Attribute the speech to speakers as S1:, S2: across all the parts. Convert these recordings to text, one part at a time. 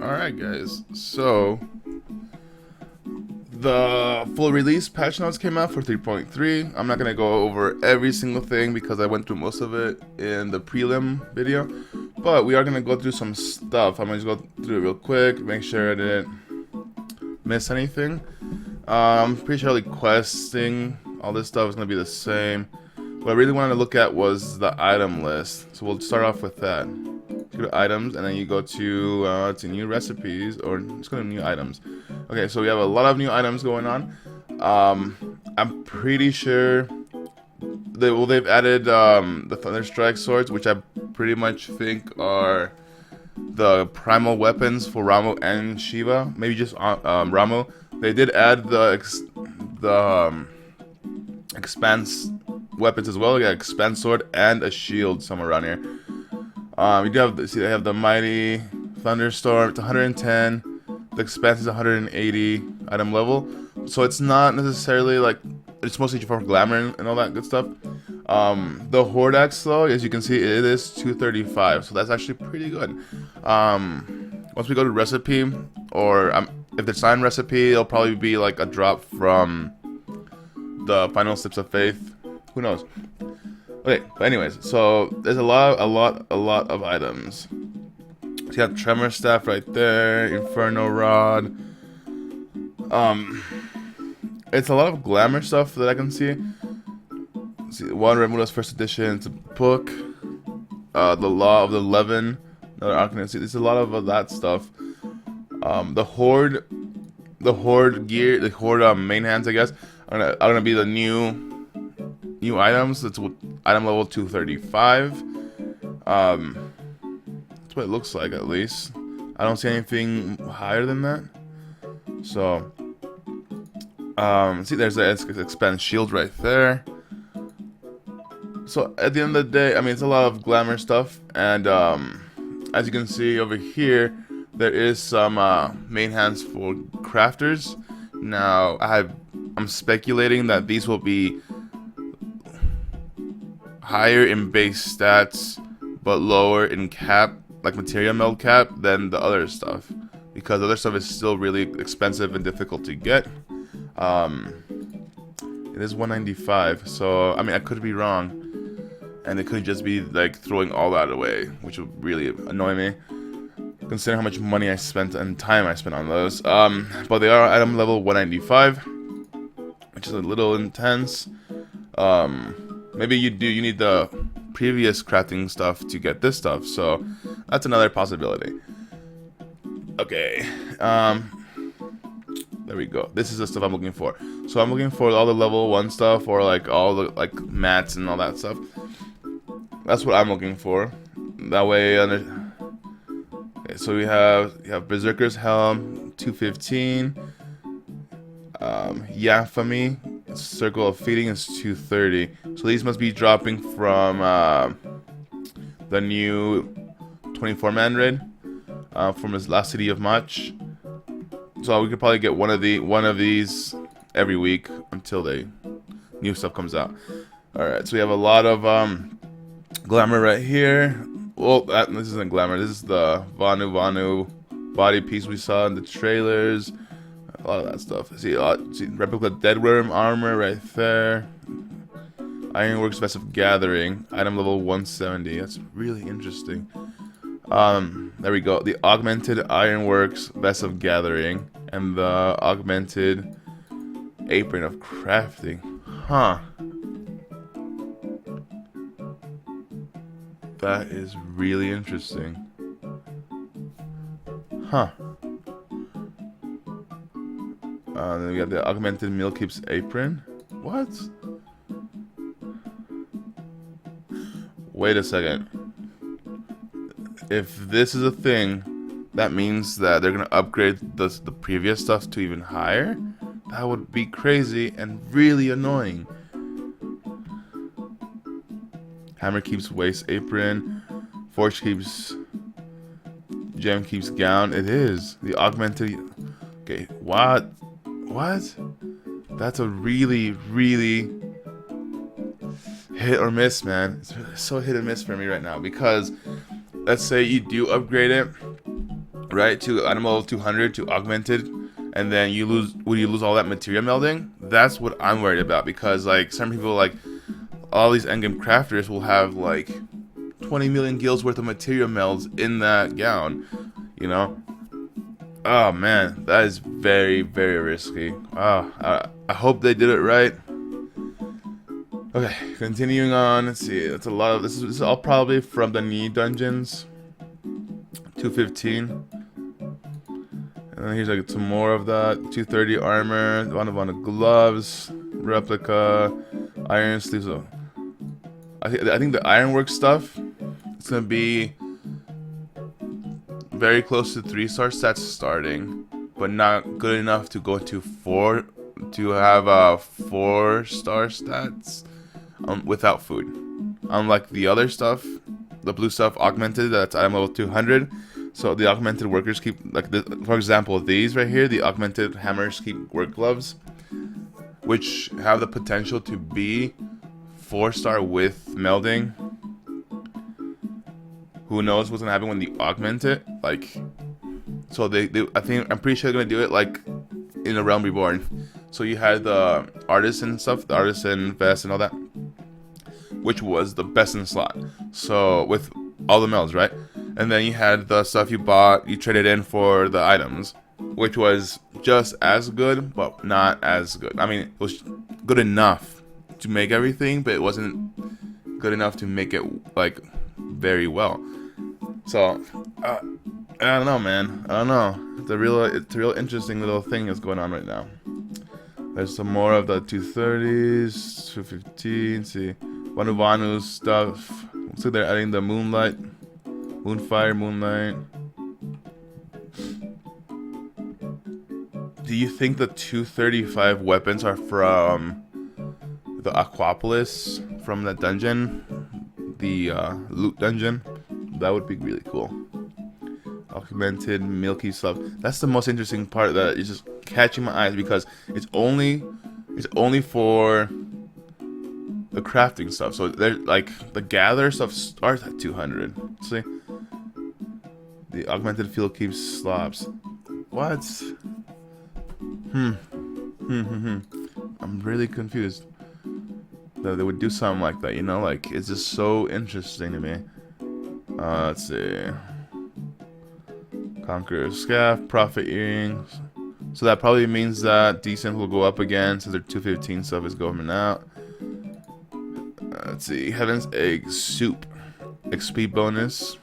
S1: Alright guys, so the full release patch notes came out for 3.3. I'm not going to go over every single thing because I went through most of it in the prelim video, but we are going to go through some stuff. I'm going to just go through it real quick, make sure I didn't miss anything. I'm pretty sure like questing, all this stuff is going to be the same. What I really wanted to look at was the item list, so we'll start off with that. Go to items, and then you go to new recipes, or just go to new items. Okay, so we have a lot of new items going on. I'm pretty sure they've added the Thunderstrike swords, which I pretty much think are the primal weapons for Ramu and Shiva. Maybe just Ramu. They did add the expanse weapons as well. They got expanse sword and a shield somewhere around here. You do have see they have the mighty thunderstorm. It's 110. The expanse is 180 item level. So it's not necessarily like it's mostly for glamour and all that good stuff. The Horde Axe though, as you can see, it is 235. So that's actually pretty good. Once we go to recipe, or if it's signed recipe, it'll probably be like a drop from the final steps of faith. Who knows? Okay, but anyways, so there's a lot of items. So you have Tremor Staff right there, Inferno Rod. It's a lot of glamour stuff that I can see. See, one Remuda's first edition. It's a book. The Law of the 11. Another Arcanist. There's a lot of that stuff. The Horde gear, the Horde main hands, I guess, are gonna be the new items. It's item level 235. That's what it looks like, at least. I don't see anything higher than that. So, see, there's the expand shield right there. So at the end of the day, I mean, it's a lot of glamour stuff, and as you can see over here, there is some main hands for crafters. Now, I'm speculating that these will be higher in base stats, but lower in cap, like material meld cap, than the other stuff, because the other stuff is still really expensive and difficult to get. It is 195, so I mean, I could be wrong. And it could just be like throwing all that away, which would really annoy me, considering how much money I spent and time I spent on those. But they are item level 195, which is a little intense. Maybe you need the previous crafting stuff to get this stuff, so that's another possibility. Okay, there we go. This is the stuff I'm looking for. So I'm looking for all the level 1 stuff, or like all the mats and all that stuff. That's what I'm looking for. That way, okay, so you have Berserker's Helm, 215. Yafami, Circle of Feeding is 230. So these must be dropping from the new 24-man raid from his last City of Mach. So we could probably get one of these every week until new stuff comes out. All right, so we have a lot of glamour right here. Well, this isn't glamour. This is the Vanu body piece we saw in the trailers. A lot of that stuff. See replica Deadworm armor right there. Ironworks Vest of Gathering, item level 170. That's really interesting. There we go. The augmented Ironworks Vest of Gathering and the augmented Apron of Crafting. Huh. That is really interesting. Huh. Then we got the augmented Mealkeep's Apron. What? Wait a second. If this is a thing, that means that they're gonna upgrade the previous stuff to even higher? That would be crazy and really annoying. Hammer keeps waist apron. Forge keeps gem keeps gown. It is the augmented. Okay, what? That's a really hit or miss, man. It's so hit and miss for me right now, because let's say you do upgrade it right, to item level 200 to augmented, and then you lose all that materia melding? That's what I'm worried about, because like some people, like all these endgame crafters will have like 20 million gills worth of materia melds in that gown, you know? Oh man, that is very, very risky. I hope they did it right. Okay, continuing on. Let's see. That's a lot of this is all probably from the knee dungeons. 215. And then here's like some more of that. 230 armor, one of gloves, replica, iron sleeves. So I think the ironwork stuff, it's gonna be very close to 3-star stats starting, but not good enough to go to 4 to have 4-star stats without food. Unlike the other stuff, the blue stuff augmented, that's item level 200. So the augmented workers keep, like for example, these right here, the augmented hammers keep work gloves, which have the potential to be 4-star with melding. Who knows what's gonna happen when they augment it? Like, so I'm pretty sure they're gonna do it like in a Realm Reborn. So you had the artisan stuff, the artisan vest and all that, which was the best in slot. So with all the melds, right? And then you had the stuff you bought, you traded in for the items, which was just as good, but not as good. I mean, it was good enough to make everything, but it wasn't good enough to make it like very well. So I don't know, man. I don't know. It's a real interesting little thing that's going on right now. There's some more of the 230s, 215. See, Vanuvanu's stuff. Looks like they're adding the moonlight, moonfire, moonlight. Do you think the 235 weapons are from the Aquapolis, from that dungeon, the loot dungeon? That would be really cool. Augmented milky stuff. That's the most interesting part that is just catching my eyes, because it's only for the crafting stuff. So they're like the gather stuff starts at 200. See, the augmented field keeps slabs. What? I'm really confused that they would do something like that. You know, like it's just so interesting to me. Let's see. Conqueror's Scaff, Prophet Earrings. So that probably means that Decent will go up again, so their 215 stuff is going out. Let's see. Heaven's Egg Soup. XP bonus.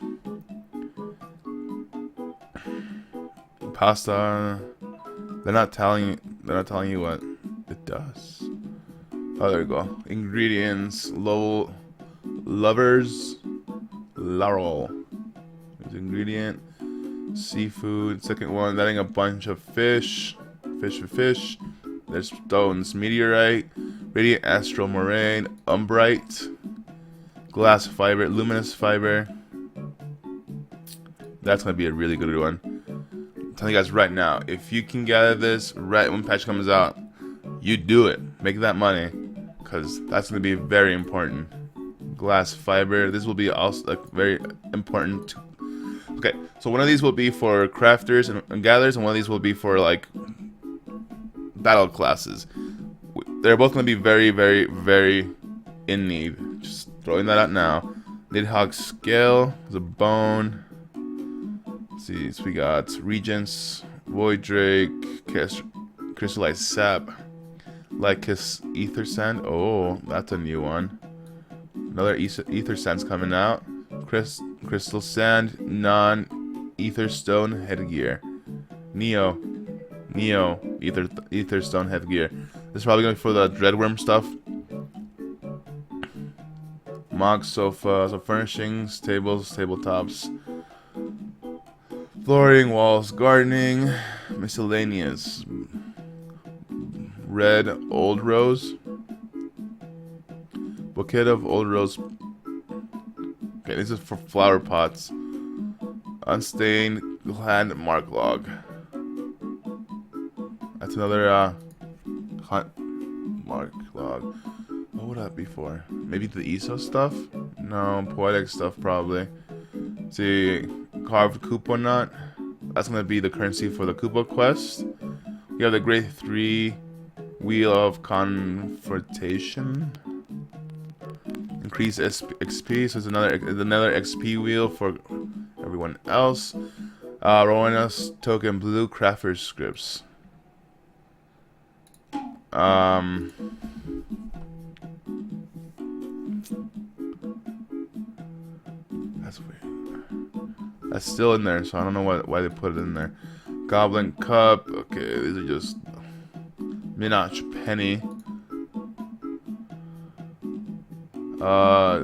S1: Pasta. They're not telling you what it does. Oh, there we go. Ingredients. Lovers. Laurel. There's ingredient. Seafood. Second one, adding a bunch of fish. Fish. There's stones. Meteorite. Radiant Astral Moraine. Umbrite. Glass fiber. Luminous fiber. That's going to be a really good one. I'm telling you guys right now, if you can gather this right when patch comes out, you do it. Make that money, because that's going to be very important. Glass fiber. This will be also like very important. Okay, so one of these will be for crafters and gatherers, and one of these will be for like battle classes. They're both going to be very, very, very in need. Just throwing that out now. Nidhogg scale. There's a bone. Let's see, so we got Regents, Void Drake, Crystallized Sap, Lycus Ether Sand. Oh, that's a new one. Another Ether Sand's coming out. Crystal Sand, non-Ether Stone Headgear. Neo Ether Stone Headgear. This is probably going for the Dreadworm stuff. Mog sofa, so furnishings, tables, tabletops, flooring, walls, gardening, miscellaneous. Red Old Rose. Bouquet of Old Rose. Okay, this is for flower pots. Unstained Gland Mark Log. That's another hunt mark log. What would that be for? Maybe the ESO stuff? No, poetic stuff probably. See, carved coupon nut. that's gonna be the currency for the Kupo quest. We have the grade 3 Wheel of Confrontation. Increase XP, so it's another XP wheel for everyone else. Rowanus token blue crafters scripts. That's weird. That's still in there, so I don't know why they put it in there. Goblin Cup. Okay, these are just Minach Penny.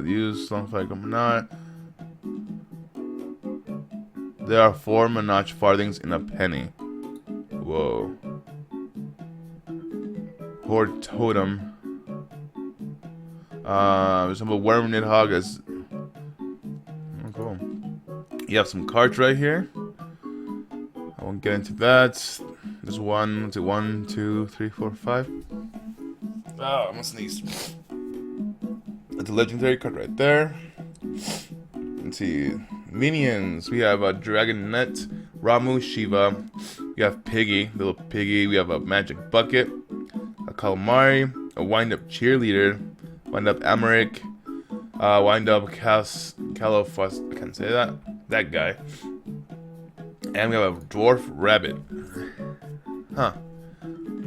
S1: Use something like I'm not. There are 4 Minach farthings in a penny. Whoa. Horde Totem. Resemble Worm Nidhogg as. Oh, cool. You have some cards right here. I won't get into that. There's 1, 2, 3, 4, 5. Oh, I must sneeze. That's a legendary card right there. Let's see. Minions. We have a Dragonet, Ramu, Shiva. We have Piggy, little Piggy. We have a Magic Bucket, a Calamari, a Wind-Up Cheerleader, Wind-Up Amaric, Wind-Up Califos. I can't say that. That guy. And we have a Dwarf Rabbit. Huh.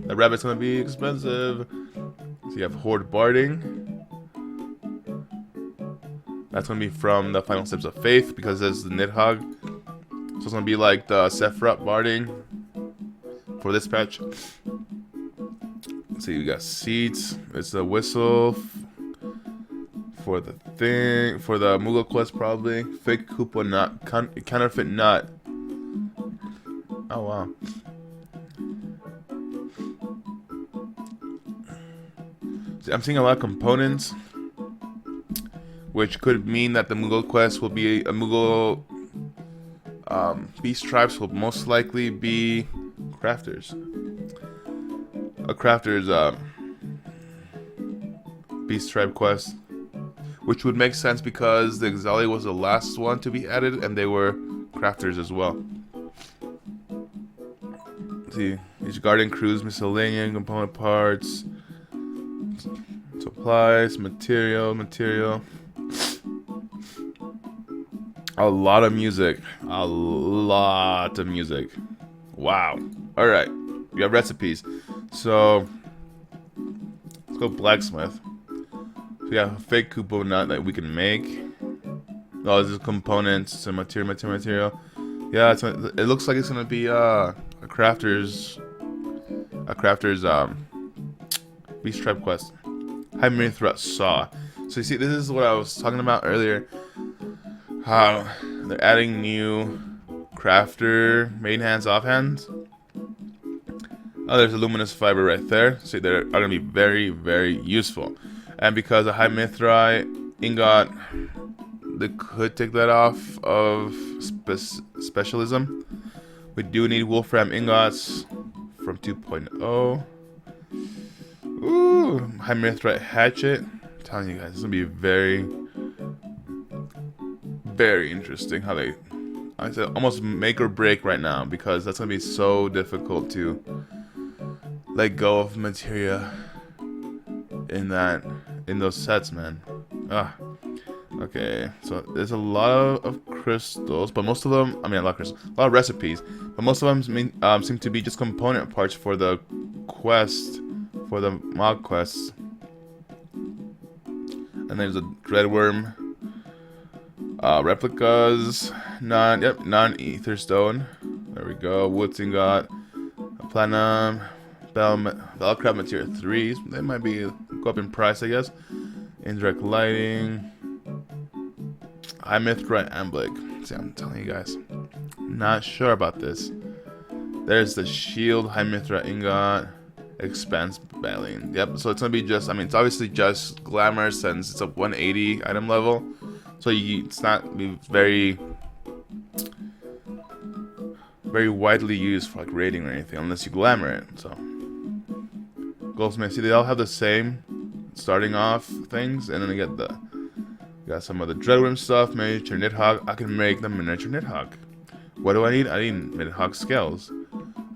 S1: The rabbit's gonna be expensive. So you have Horde Barding. That's gonna be from the Final Steps of Faith because there's the Nidhogg. So it's gonna be like the Sephiroth Barding for this patch. Let's see, we got seats. It's a whistle for the thing, for the Moogle quest probably. Fake Koopa Nut, counterfeit nut. Oh wow. See, I'm seeing a lot of components, which could mean that the Moogle quest will be a Moogle beast tribes will most likely be crafters. A crafters beast tribe quest, which would make sense because the Exali was the last one to be added, and they were crafters as well. Let's see, each garden cruise, miscellaneous component parts, supplies, material. A lot of music. Wow. Alright. We have recipes. So, let's go blacksmith. So we have a fake Koopa nut that we can make. Oh, this is components. So material. Yeah, it looks like it's gonna be a crafter's beast tribe quest. High Mithra Saw. So you see, this is what I was talking about earlier. How they're adding new crafter main hands, off hands. Oh, there's a luminous fiber right there. So they are going to be very, very useful. And because of High Mithra ingot, they could take that off of specialism. We do need Wolfram ingots from 2.0. Ooh, High Mithra hatchet. I'm telling you guys, this is going to be very, very interesting how they, I said, almost make or break right now, because that's gonna be so difficult to let go of materia in those sets, man. Okay, so there's a lot of crystals, but most of them, I mean, a lot of recipes, but most of them seem to be just component parts for the quest, for the mod quests. And there's a Dreadworm. Replicas, non-ether stone. There we go. Woods ingot, platinum, Bellcraft material 3s. They might be go up in price, I guess. Indirect lighting, High Mithra Amblick. See, I'm telling you guys, not sure about this. There's the shield, High Mithra ingot, expanse baleen. Yep. So it's gonna be just. I mean, it's obviously just glamour since it's a 180 item level. So it's not very widely used for like raiding or anything unless you glamour it. So Goldsmith, see, they all have the same starting off things, and then they got some of the Dreadworm stuff, miniature Nidhogg. I can make the miniature Nidhogg What do I need? I need Midhogg scales.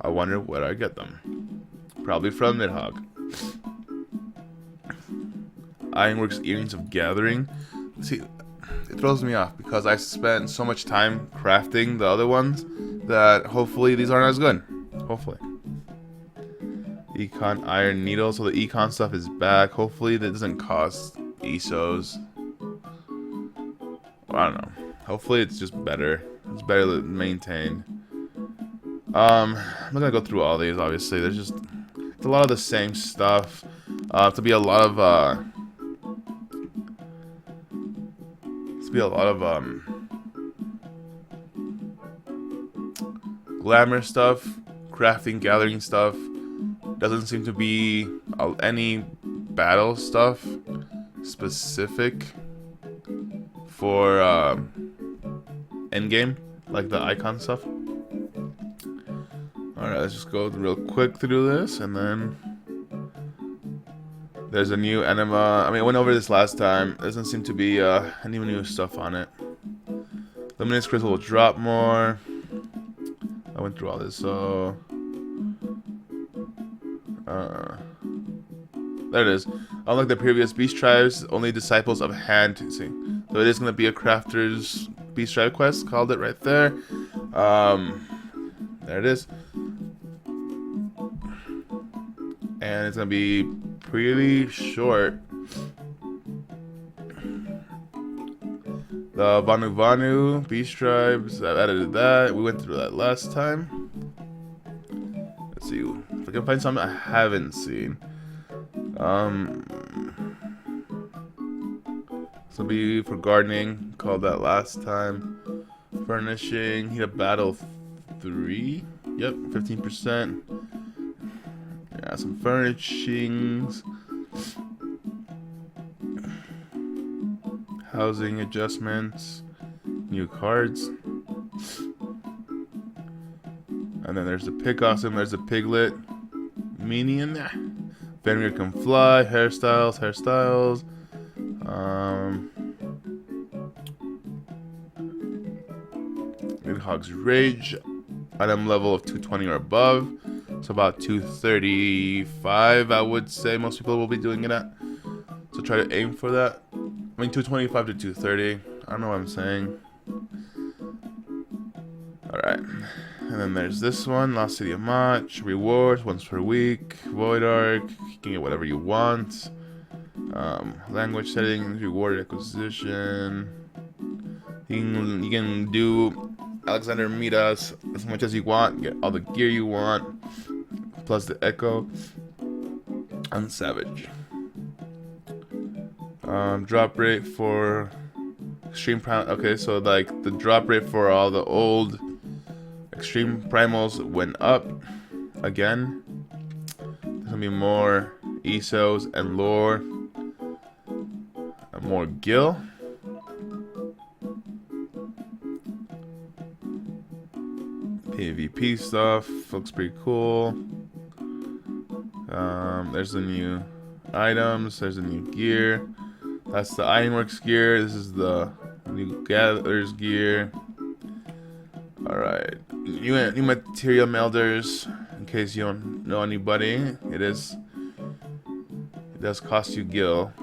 S1: I wonder where I get them. Probably from Midhogg. Ironworks Earrings of Gathering. See, it throws me off because I spent so much time crafting the other ones that hopefully these aren't as good. Hopefully. Econ Iron Needle. So the Econ stuff is back. Hopefully that doesn't cost ESOs. I don't know. Hopefully it's just better. It's better maintained. I'm not gonna go through all these. Obviously, there's just it's a lot of the same stuff. To be a lot of glamour stuff, crafting, gathering stuff. Doesn't seem to be any battle stuff specific for endgame, like the icon stuff. Alright, let's just go real quick through this, and then there's a new enema. I mean, I went over this last time. There doesn't seem to be any new stuff on it. Luminous Crystal will drop more. I went through all this, so there it is. Unlike the previous Beast Tribes, only disciples of hand to see. So it is going to be a crafter's Beast Tribe quest. Called it right there. There it is. And it's going to be pretty short. The Vanu Vanu Beast Tribes, I've added that. We went through that last time. Let's see if I can find something I haven't seen. This will be for gardening. Called that last time. Furnishing. Heat up battle 3. Yep, 15%. Yeah, some furnishings. Housing adjustments. New cards. And then there's the pick awesome. There's the piglet. Minion. Fenrir can fly. Hairstyles. Midhogg's Rage. Item level of 220 or above. So about 235, I would say most people will be doing it at. So try to aim for that. I mean 225 to 230. I don't know what I'm saying. Alright. And then there's this one, Lost City of Mach. Rewards, once per week. Void Arc. You can get whatever you want. Language settings, reward acquisition. You can do Alexander Midas as much as you want. Get all the gear you want. Plus the Echo. And Savage. Drop rate for Extreme Primal. Okay, so like the drop rate for all the old Extreme Primals went up again. There's gonna be more ESOs and lore. And more Gil. PvP stuff. Looks pretty cool. There's the new items. There's the new gear. That's the Ironworks gear. This is the new Gatherer's gear. Alright. New material melders. In case you don't know anybody, it does cost you Gil.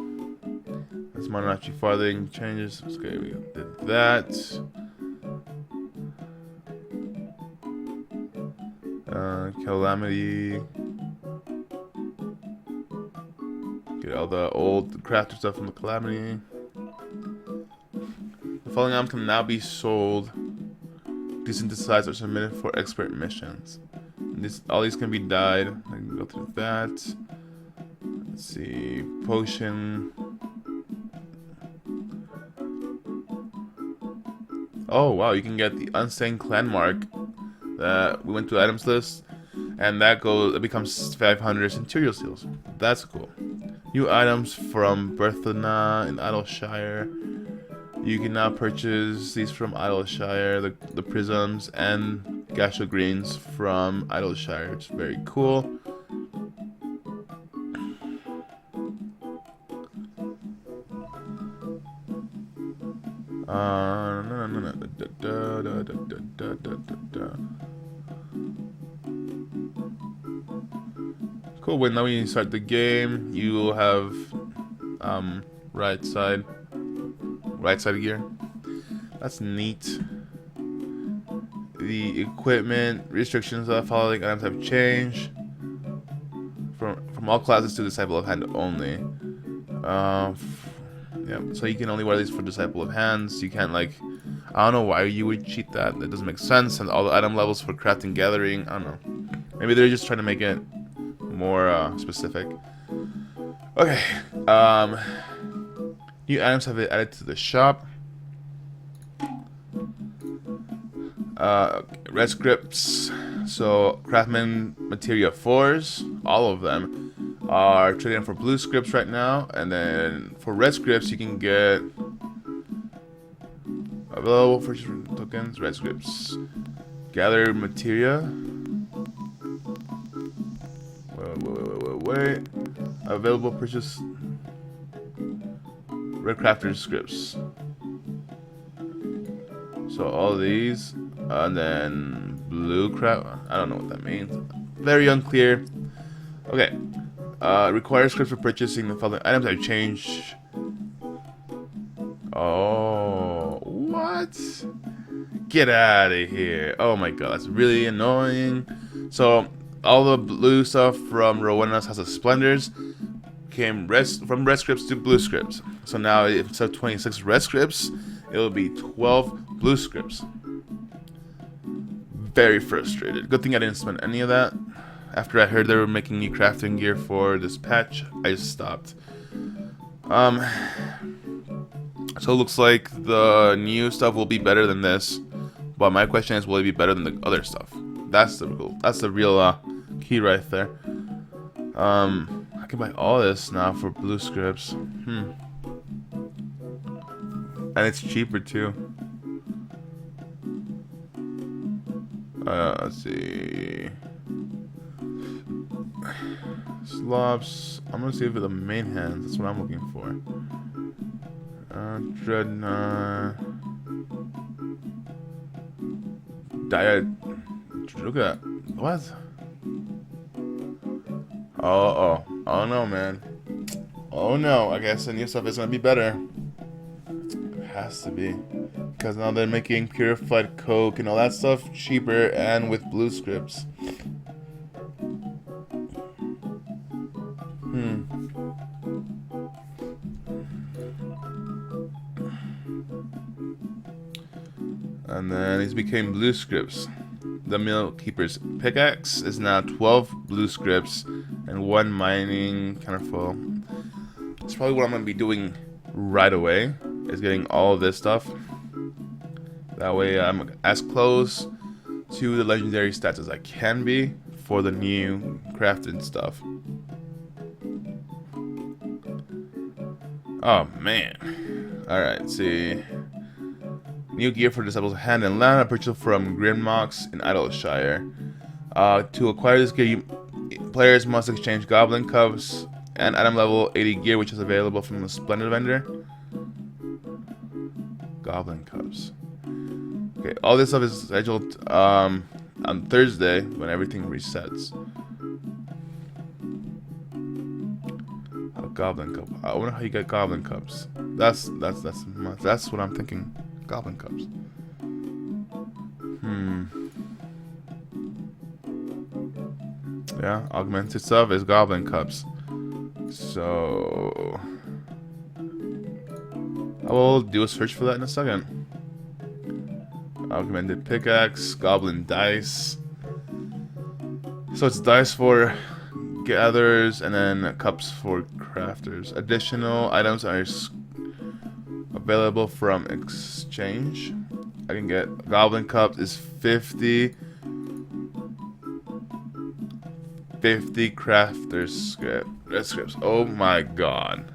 S1: That's Monarchy Farthing changes. Okay, we did that. Calamity. Get all the old crafter stuff from the Calamity. The following items can now be sold, desynthesized, or submitted for expert missions. All these can be dyed. I can go through that. Let's see. Potion. Oh wow, you can get the Unstained Clan Mark. That we went to the items list, and it becomes 500 Centurial Seals. That's cool. New items from Berthana and Idleshire. You can now purchase these from Idleshire, the prisms and Gasho Greens from Idleshire. It's very cool. Cool. When now when you start the game, you will have right side gear. That's neat. The equipment restrictions of following items have changed from all classes to Disciple of Hand only. Yeah, so you can only wear these for Disciple of Hands. You can't, like, I don't know why you would cheat that. That doesn't make sense. And all the item levels for crafting, gathering, I don't know. Maybe they're just trying to make it more specific. Okay. New items have been added to the shop. Red scripts. So Craftsman Materia 4s, all of them are trading for blue scripts right now, and then for red scripts you can get available for tokens. Red scripts, gather materia. Wait. Available purchase red crafter scripts. So all these, and then blue craft. I don't know what that means. Very unclear. Okay. Requires scripts for purchasing the following items. I've changed. Oh, what? Get out of here. Oh my god, that's really annoying. So, all the blue stuff from Rowena's House of Splendors came from red scripts to blue scripts. So now, instead of 26 red scripts, it will be 12 blue scripts. Very frustrated. Good thing I didn't spend any of that. After I heard they were making new crafting gear for this patch, I just stopped. So it looks like the new stuff will be better than this, but my question is, will it be better than the other stuff? That's the real key right there. I can buy all this now for blue scripts. And it's cheaper too. Let's see. Slops. I'm gonna save for the main hands. That's what I'm looking for. Dreadnought. Look at that. What? Oh no, man. Oh no. I guess the new stuff is gonna be better. It has to be. Because now they're making purified coke and all that stuff cheaper and with blue scripts. And then these became blue scripts. The Mill Keeper's pickaxe is now 12 blue scripts and 1 mining counterfoil. That's probably what I'm going to be doing right away, is getting all of this stuff. That way I'm as close to the legendary stats as I can be for the new crafted stuff. Oh man. Alright, let's see. New gear for Disciples of Hand and Land, purchased from Grimmox in Idleshire. To acquire this gear, players must exchange Goblin Cups and item level 80 gear, which is available from the Splendid vendor. Goblin Cups. Okay, all this stuff is scheduled on Thursday when everything resets. A Goblin Cup. I wonder how you get Goblin Cups. That's what I'm thinking. Goblin Cups. Yeah, augmented stuff is Goblin Cups. So I will do a search for that in a second. Augmented pickaxe, Goblin dice. So it's dice for gatherers and then cups for crafters. Additional items are available from exchange. I can get Goblin Cups is 50 crafters scripts. Oh my god.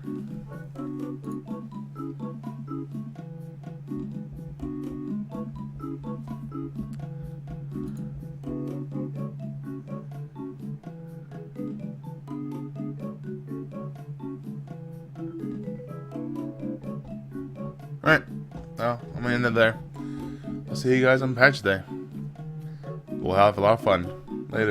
S1: Alright, well, I'm gonna end it there. I'll see you guys on patch day. We'll have a lot of fun. Later.